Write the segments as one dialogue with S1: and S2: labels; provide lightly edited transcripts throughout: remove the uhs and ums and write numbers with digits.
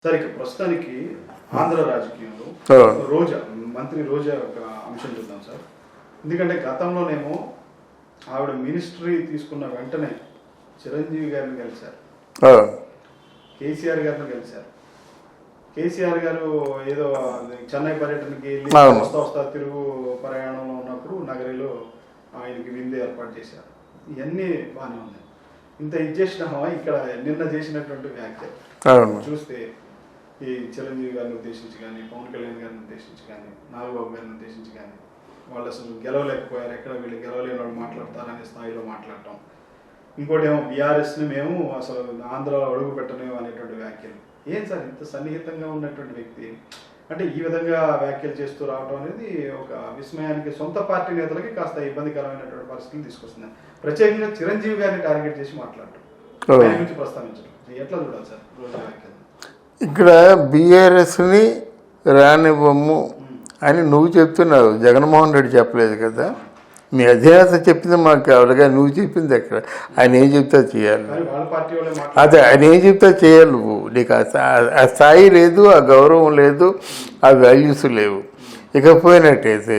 S1: సరే ఇక ప్రస్తుతానికి ఆంధ్ర రాజకీయంలో రోజా మంత్రి రోజా ఒక అంశం చూద్దాం సార్. ఎందుకంటే గతంలోనేమో ఆవిడ మినిస్ట్రీ తీసుకున్న వెంటనే చిరంజీవి గారిని కలిశారు, కేసీఆర్ గారిని కలిశారు. కేసీఆర్ గారు ఏదో చెన్నై పర్యటనకి వెళ్ళి వస్తా తిరుగు ప్రయాణంలో ఉన్నప్పుడు నగరిలో ఆయనకి విందు ఏర్పాటు చేశారు. ఇవన్నీ బాగానే ఉన్నాయి. ఇంత ఇచ్చేసినామా ఇక్కడ నిన్న చేసినటువంటి వ్యాఖ్యలు చూస్తే ఈ చిరంజీవి గారిని ఉద్దేశించి కానీ, పవన్ కళ్యాణ్ గారిని ఉద్దేశించి కానీ, నాగబాబు గారిని ఉద్దేశించి కానీ, వాళ్ళు అసలు గెలవలేకపోయారు, ఎక్కడ వీళ్ళు గెలవలేని వాళ్ళు మాట్లాడతారనే స్థాయిలో మాట్లాడటం. ఇంకోటి ఏమో బీఆర్ఎస్ని మేము అసలు ఆంధ్రాలో అడుగు పెట్టలేము అనేటువంటి వ్యాఖ్యలు. ఏం సార్ ఇంత సన్నిహితంగా ఉన్నటువంటి వ్యక్తి అంటే ఈ విధంగా వ్యాఖ్యలు చేస్తూ రావడం అనేది ఒక విస్మయానికి, సొంత పార్టీ నేతలకి కాస్త ఇబ్బందికరమైనటువంటి పరిస్థితులు తీసుకొస్తుంది. ప్రత్యేకంగా చిరంజీవి గారిని టార్గెట్ చేసి మాట్లాడటం, ఆయన గురించి ప్రస్తావించడం ఎట్లా చూడాలి సార్ రోజు వ్యాఖ్యలు?
S2: ఇక్కడ బీఆర్ఎస్ని రానివ్వము అని నువ్వు చెప్తున్నావు, జగన్మోహన్ రెడ్డి చెప్పలేదు కదా. మీ అధినేత చెప్పింది మాకు కావాలిగా, నువ్వు చెప్పింది ఎక్కడ? ఆయన ఏం చెప్తా చేయాలి, అదే ఆయన ఏం చెప్తా చేయాలి. నువ్వు నీకు ఆ స్థాయి లేదు, ఆ గౌరవం లేదు, ఆ వాల్యూస్ లేవు. ఇకపోయినట్టయితే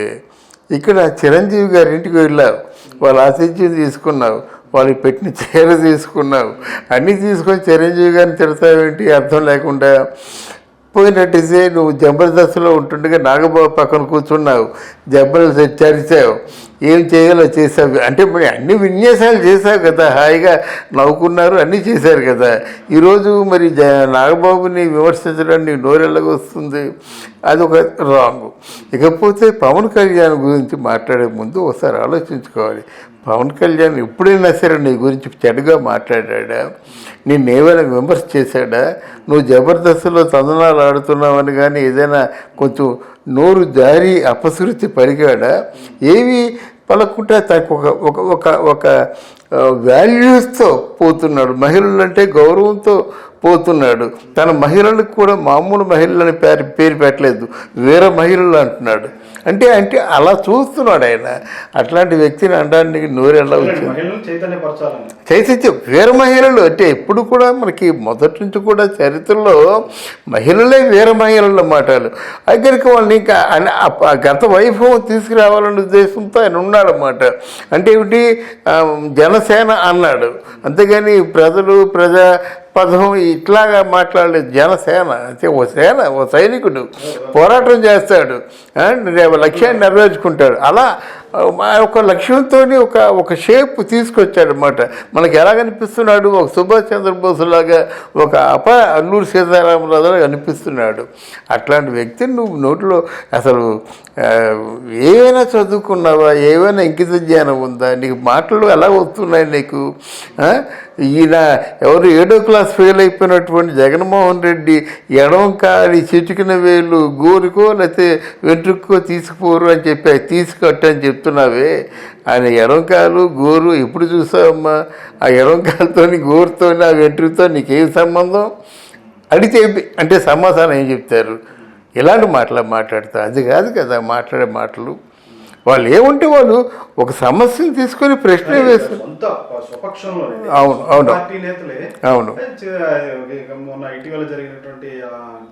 S2: ఇక్కడ చిరంజీవి గారి ఇంటికి వెళ్ళావు, వాళ్ళ ఆతిథ్యం తీసుకున్నావు, వాళ్ళకి పెట్టిన చీర తీసుకున్నావు, అన్నీ తీసుకొని చిరంజీవి గారిని తిడతావేంటి అర్థం లేకుండా? పోయినట్టయితే నువ్వు జబర్దస్త్లో ఉంటుండగా నాగబాబు పక్కన కూర్చున్నావు, జబ్బలు చరిచావు, ఏం చేయాలో చేసావు. అంటే మరి అన్ని విన్యాసాలు చేశావు కదా, హాయిగా నవ్వుకున్నారు, అన్నీ చేశారు కదా. ఈరోజు మరి నాగబాబుని విమర్శించడానికి నోరెళ్ళగా వస్తుంది, అది ఒక రాంగ్. ఇకపోతే పవన్ కళ్యాణ్ గురించి మాట్లాడే ముందు ఒకసారి ఆలోచించుకోవాలి. పవన్ కళ్యాణ్ ఎప్పుడైనా సరే నీ గురించి చెడుగా మాట్లాడా, నిన్ను ఏమైనా విమర్శ చేశాడా? నువ్వు జబర్దస్త్లో తందనాలు ఆడుతున్నావని కానీ ఏదైనా కొంచెం నోరు జారి అపశృతి పలికాడా? ఏవి పలకుంటే తనకు ఒక వాల్యూస్తో పోతున్నాడు. మహిళలు అంటే గౌరవంతో పోతున్నాడు. తన మహిళలకు కూడా మామూలు మహిళలని పేరు పెట్టలేదు, వేరే మహిళలు అంటున్నాడు. అంటే అలా చూస్తున్నాడు ఆయన. అట్లాంటి వ్యక్తిని అనడానికి నోరెలా వచ్చింది? చైతన్యం వేరే మహిళలు అంటే ఎప్పుడు కూడా మనకి మొదటి నుంచి కూడా చరిత్రలో మహిళలే వేరే మహిళల మాటలు దగ్గరికి వాళ్ళని ఇంకా గత వైభవం తీసుకురావాలనే ఉద్దేశంతో ఆయన ఉన్నాడన్నమాట. అంటే ఏమిటి, జనసేన అన్నాడు, అంతేగాని ప్రజా పదం ఇట్లాగా మాట్లాడలేదు. జనసేన అంటే ఓ సైనికుడు పోరాటం చేస్తాడు, లక్ష్యాన్ని నెరవేర్చుకుంటాడు. అలా ఒక లక్ష్యంతో ఒక షేప్ తీసుకొచ్చాడనమాట. మనకి ఎలా కనిపిస్తున్నాడు? ఒక సుభాష్ చంద్రబోస్ లాగా, ఒక అల్లూరి సీతారామరాజులా కనిపిస్తున్నాడు. అట్లాంటి వ్యక్తిని నువ్వు నోట్లో అసలు ఏమైనా చదువుకున్నావా? ఏమైనా ఇంకిత జ్ఞానం ఉందా నీకు? మాటలు ఎలా వస్తున్నాయి నీకు? ఈయన ఎవరు 7వ క్లాస్ ఫెయిల్ అయిపోయినటువంటి జగన్మోహన్ రెడ్డి ఎడమ కాలి చిటికిన వేలు గోరుకో లేకపోతే వెంట్రుకో తీసుకుపోరు అని చెప్పి తీసుకట్టు అని చెప్తున్నావే. ఆయన ఎడంకాలు గోరు ఎప్పుడు చూసావమ్మా? ఆ ఎడంకాలతో గోరుతో ఆ వెంట్రుకతో నీకేం సంబంధం? అడిగితే అంటే సమాధానం ఏం చెప్తారు? ఇలాంటి మాట్లాడతా అది కాదు కదా మాట్లాడే మాటలు. వాళ్ళు ఏముంటే వాళ్ళు ఒక సమస్యను తీసుకొని ప్రశ్న వేస్తారు. అవును అవును అవును.
S1: మొన్న ఇటీవల జరిగినటువంటి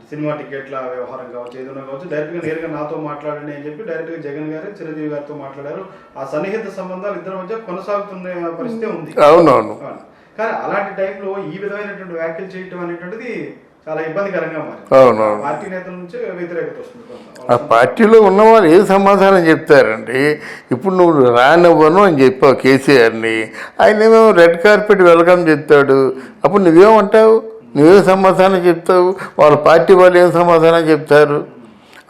S1: సినిమా టికెట్ల వ్యవహారం కావచ్చు, ఏదైనా కావచ్చు, డైరెక్ట్గా నేరుగా నాతో మాట్లాడండి అని చెప్పి డైరెక్ట్గా జగన్ గారు చిరంజీవి గారితో మాట్లాడారు. ఆ సన్నిహిత సంబంధాలు ఇద్దరి మధ్య కొనసాగుతున్న పరిస్థితి ఉంది.
S2: అవునవును.
S1: కానీ అలాంటి టైంలో ఈ విధమైనటువంటి వ్యాఖ్యలు చేయటం అనేటువంటిది చాలా ఇబ్బందికరంగా మారింది.
S2: అవునవును.
S1: పార్టీ నేతల నుంచి వ్యతిరేకత వస్తుంది.
S2: ఆ పార్టీలో ఉన్నవాళ్ళు ఏం సమాధానం చెప్తారండి? ఇప్పుడు నువ్వు రానివ్వను అని చెప్పావు కేసీఆర్ని, ఆయన ఏమో రెడ్ కార్పెట్ వెల్కమ్ చెప్తాడు. అప్పుడు నువ్వేమంటావు? నువ్వేం సమాధానం చెప్తావు? వాళ్ళ పార్టీ వాళ్ళు ఏం సమాధానం చెప్తారు?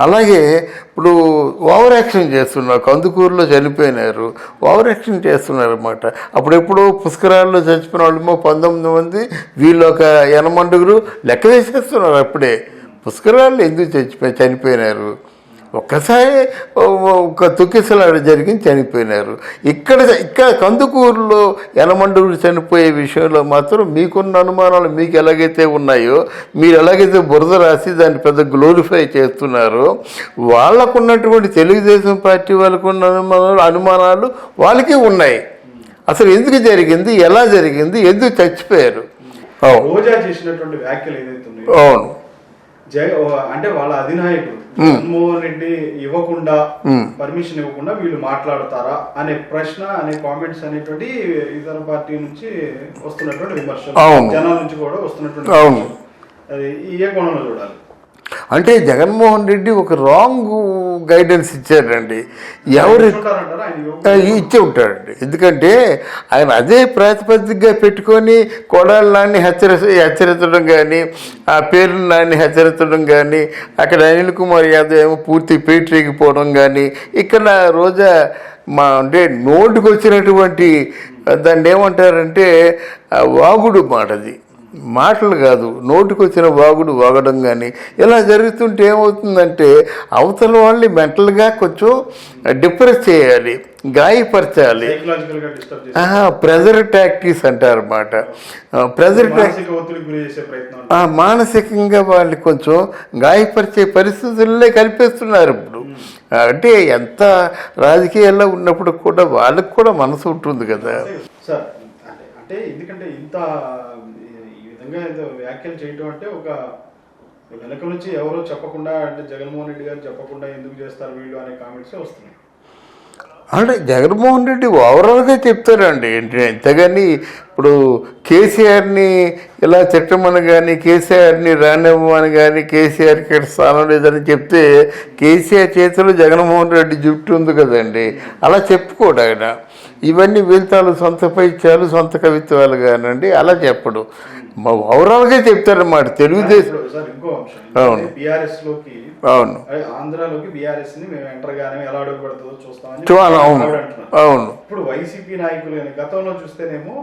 S2: అలాగే ఇప్పుడు ఓవర్ యాక్షన్ చేస్తున్నారు. కందుకూరులో చనిపోయినారు, ఓవర్ యాక్షన్ చేస్తున్నారు అన్నమాట. అప్పుడెప్పుడు పుష్కరాల్లో చచ్చిపోయిన వాళ్ళేమో 19 మంది, వీళ్ళు ఒక 80 లెక్క వేసేస్తున్నారు. అప్పుడే పుష్కరాల్లో ఎందుకు చనిపోయినారు? ఒక్కసారి ఒక తొక్కిసలాట జరిగింది, చనిపోయినారు. ఇక్కడ కందుకూరులో 80 చనిపోయే విషయంలో మాత్రం మీకున్న అనుమానాలు మీకు ఎలాగైతే ఉన్నాయో, మీరు ఎలాగైతే బురద రాసి దాన్ని పెద్ద గ్లోరిఫై చేస్తున్నారో, వాళ్ళకున్నటువంటి తెలుగుదేశం పార్టీ వాళ్ళకున్న అనుమానాలు వాళ్ళకి ఉన్నాయి. అసలు ఎందుకు జరిగింది, ఎలా జరిగింది, ఎందుకు చచ్చిపోయారు?
S1: రోజా చేసినటువంటి వ్యాఖ్యలు ఏదైతే
S2: అవును
S1: అంటే వాళ్ళ అధినాయకుడు జగన్మోహన్ రెడ్డి ఇవ్వకుండా పర్మిషన్ ఇవ్వకుండా వీళ్ళు మాట్లాడతారా అనే ప్రశ్న అనే కామెంట్స్ అనేటువంటి ఇతర పార్టీ నుంచి వస్తున్నటువంటి విమర్శలు, జనాల నుంచి కూడా వస్తున్నటువంటి విమర్శలు. అది ఏ కోణంలో చూడాలి?
S2: అంటే జగన్మోహన్ రెడ్డి ఒక రాంగ్ గైడెన్స్ ఇచ్చారండి. ఎవరు ఇచ్చి ఉంటాడండి. ఎందుకంటే ఆయన అదే ప్రాతిపదికగా పెట్టుకొని కొడాలని హెచ్చరించడం కానీ, ఆ పేరుని నాన్ని హెచ్చరించడం కానీ, అక్కడ అనిల్ కుమార్ యాదవ్ ఏమో పూర్తి పేటరేగిపోవడం కానీ, ఇక్కడ రోజా అంటే నోటుకు వచ్చినటువంటి దాన్ని ఏమంటారంటే వాగుడు మాటది, మాటలు కాదు, నోటికి వచ్చిన వాగుడు వాగడం కానీ ఇలా జరుగుతుంటే ఏమవుతుందంటే అవతల వాళ్ళని మెంటల్గా కొంచెం డిప్రెస్ చేయాలి, గాయపరచాలి. ప్రెజర్ టాక్టిక్స్ అంటారు అన్నమాట. ప్రెజర్ మానసికంగా వాళ్ళని కొంచెం గాయపరిచే పరిస్థితుల్లో కల్పిస్తున్నారు ఇప్పుడు. అంటే ఎంత రాజకీయాల్లో ఉన్నప్పుడు కూడా వాళ్ళకి కూడా మనసు ఉంటుంది కదా
S1: సార్. అంటే ఎందుకంటే ఇంత ఏదో వ్యాఖ్యలు చేయటం అంటే ఒక వెనక నుంచి ఎవరో చెప్పకుండా, అంటే జగన్మోహన్ రెడ్డి గారు చెప్పకుండా ఎందుకు చేస్తారు వీళ్ళు అనే కామెంట్స్ వస్తున్నాయి.
S2: అంటే జగన్మోహన్ రెడ్డి ఓవరాల్గా చెప్తారండి. ఎంతగాని ఇప్పుడు కేసీఆర్ని ఇలా తిట్టమని కానీ, కేసీఆర్ని రానివ్వమని కానీ, కేసీఆర్కి ఇక్కడ స్థానం లేదని చెప్తే కేసీఆర్ చేతిలో జగన్మోహన్ రెడ్డి జుట్టు ఉంది కదండి, అలా చెప్పుకోడు ఆయన. ఇవన్నీ వీళ్ళ సొంత పైత్యాలు, సొంత కవిత్వాలు కానండి, అలా చెప్పడు. ఓవరాల్గా చెప్తారన్నమాట. తెలుగుదేశం
S1: ఇంకో అంశం, బీఆర్ఎస్ లోకి
S2: అవును
S1: ఆంధ్రాలోకి బీఆర్ఎస్ ని మేము ఎంటర్ గానే ఎలా అడుగు పెడుతుందో చూస్తామని.
S2: అవును.
S1: ఇప్పుడు వైసీపీ నాయకులు గతంలో చూస్తేనేమో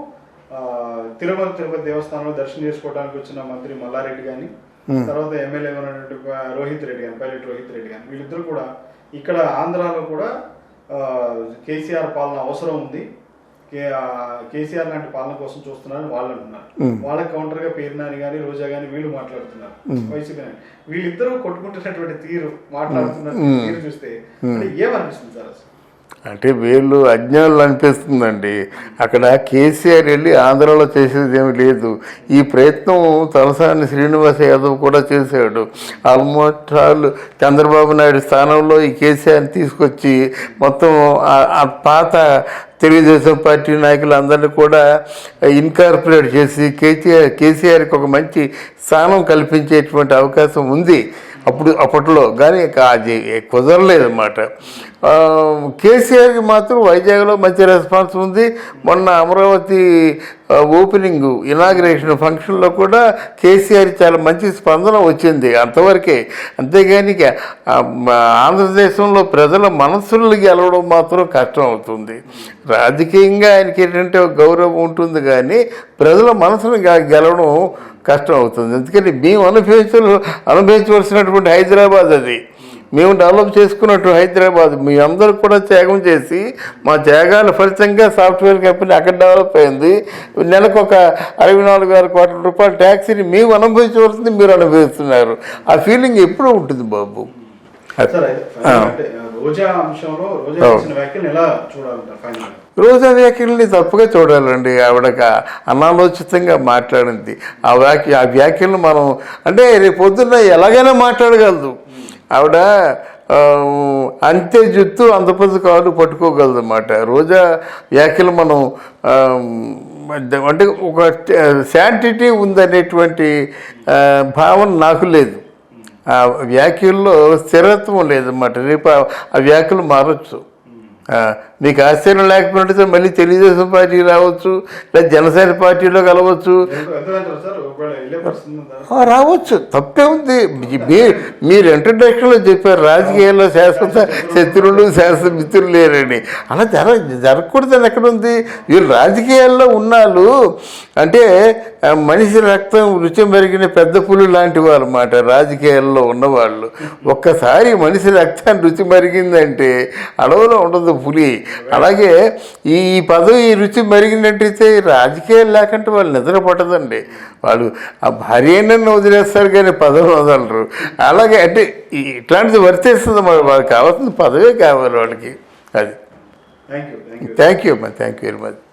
S1: తిరుపతి దేవస్థానంలో దర్శనం చేసుకోవడానికి వచ్చిన మంత్రి మల్లారెడ్డి గాని, తర్వాత ఎమ్మెల్యే ఉన్నటువంటి రోహిత్ రెడ్డి గాని, పైలట్ రోహిత్ రెడ్డి గాని, వీళ్ళిద్దరు కూడా ఇక్కడ ఆంధ్రాలో కూడా కేసీఆర్ పాలన అవసరం ఉంది, కేసీఆర్ లాంటి పాలన కోసం చూస్తున్నారని వాళ్ళు అంటున్నారు. వాళ్ళకి కౌంటర్ గా పేర్నాని గాని, రోజా గాని వీళ్ళు మాట్లాడుతున్నారు. వైసీపీ వీళ్ళిద్దరూ కొట్టుకుంటున్నటువంటి తీరు, మాట్లాడుతున్న తీరు చూస్తే ఏమనిపిస్తుంది సార్? అసలు
S2: అంటే వీళ్ళు అజ్ఞానులు అనిపిస్తుందండి. అక్కడ కేసీఆర్ వెళ్ళి ఆంధ్రాలో చేసేది ఏమి లేదు. ఈ ప్రయత్నం తలసాని శ్రీనివాస్ యాదవ్ కూడా చేశాడు. ఆల్మోస్ట్ ఆల్ చంద్రబాబు నాయుడు స్థానంలో ఈ కేసీఆర్ని తీసుకొచ్చి మొత్తం ఆ పాత తెలుగుదేశం పార్టీ నాయకులందరినీ కూడా ఇన్కార్పొరేట్ చేసి కేసీఆర్కి ఒక మంచి స్థానం కల్పించేటువంటి అవకాశం ఉంది అప్పట్లో. కానీ అది కుదరలేదన్నమాట. కేసీఆర్కి మాత్రం వైజాగ్లో మంచి రెస్పాన్స్ ఉంది. మొన్న అమరావతి ఓపెనింగ్ ఇనాగ్రేషన్ ఫంక్షన్లో కూడా కేసీఆర్ చాలా మంచి స్పందన వచ్చింది, అంతవరకే. అంతేగాని ఆంధ్రదేశంలో ప్రజల మనస్సులు గెలవడం మాత్రం కష్టం అవుతుంది. రాజకీయంగా ఆయనకి ఏంటంటే ఒక గౌరవం ఉంటుంది, కానీ ప్రజల మనసును గెలవడం కష్టం అవుతుంది. ఎందుకని మేము అనుభవించవలసినటువంటి హైదరాబాద్ అది, మేము డెవలప్ చేసుకున్నట్టు హైదరాబాద్ మీ అందరూ కూడా త్యాగం చేసి, మా త్యాగాల ఫలితంగా సాఫ్ట్వేర్ కంపెనీ అక్కడ డెవలప్ అయింది. నెలకు ఒక 64,000 కోట్ల రూపాయల ట్యాక్సీని మేము అనుభవించవలసింది మీరు అనుభవిస్తున్నారు. ఆ ఫీలింగ్ ఎప్పుడూ ఉంటుంది బాబు. రోజా వ్యాఖ్యల్ని తప్పుగా చూడాలండి. ఆవిడక అనాలోచితంగా మాట్లాడింది. ఆ వ్యాఖ్యలను మనం అంటే రేపు పొద్దున్న ఎలాగైనా మాట్లాడగలదు ఆవిడ. అంతే జుత్తు అంత పొద్దు కాదు పట్టుకోగలదు అన్నమాట. రోజా వ్యాఖ్యలు మనం అంటే ఒక శాంటిటీ ఉందనేటువంటి భావన నాకు లేదు. ఆ వ్యాఖ్యల్లో స్థిరత్వం లేదన్నమాట. రేపు ఆ వ్యాఖ్యలు మారచ్చు. మీకు ఆశ్చర్యం లేకపోతే మళ్ళీ తెలుగుదేశం పార్టీ రావచ్చు, లేదా జనసేన పార్టీలో కలవచ్చు, రావచ్చు. తప్పే ఉంది. మీరు ఇంట్రడక్షన్లో చెప్పారు రాజకీయాల్లో శాశ్వత శత్రువులు శాశ్వత మిత్రులు లేరని. అలా జరగకూడదని ఎక్కడుంది? వీళ్ళు రాజకీయాల్లో ఉన్నాళ్ళు అంటే మనిషి రక్తం రుచి మెరిగిన పెద్ద పులి లాంటి వాళ్ళు అన్నమాట. రాజకీయాల్లో ఉన్నవాళ్ళు ఒక్కసారి మనిషి రక్తాన్ని రుచి మరిగిందంటే అడవులో ఉండదు పులి. అలాగే ఈ పదవి రుచి మరిగినట్టయితే రాజకీయాలు లేకుంటే వాళ్ళు నిద్ర పట్టదండి. వాళ్ళు ఆ భార్యను వదిలేస్తారు కానీ పదవి వదలరు. అలాగే అంటే ఇట్లాంటిది వర్తిస్తుంది. వాళ్ళకి కావాల్సిన పదవే కావాలి వాళ్ళకి. అది థ్యాంక్ యూ అమ్మా. Thank you very much.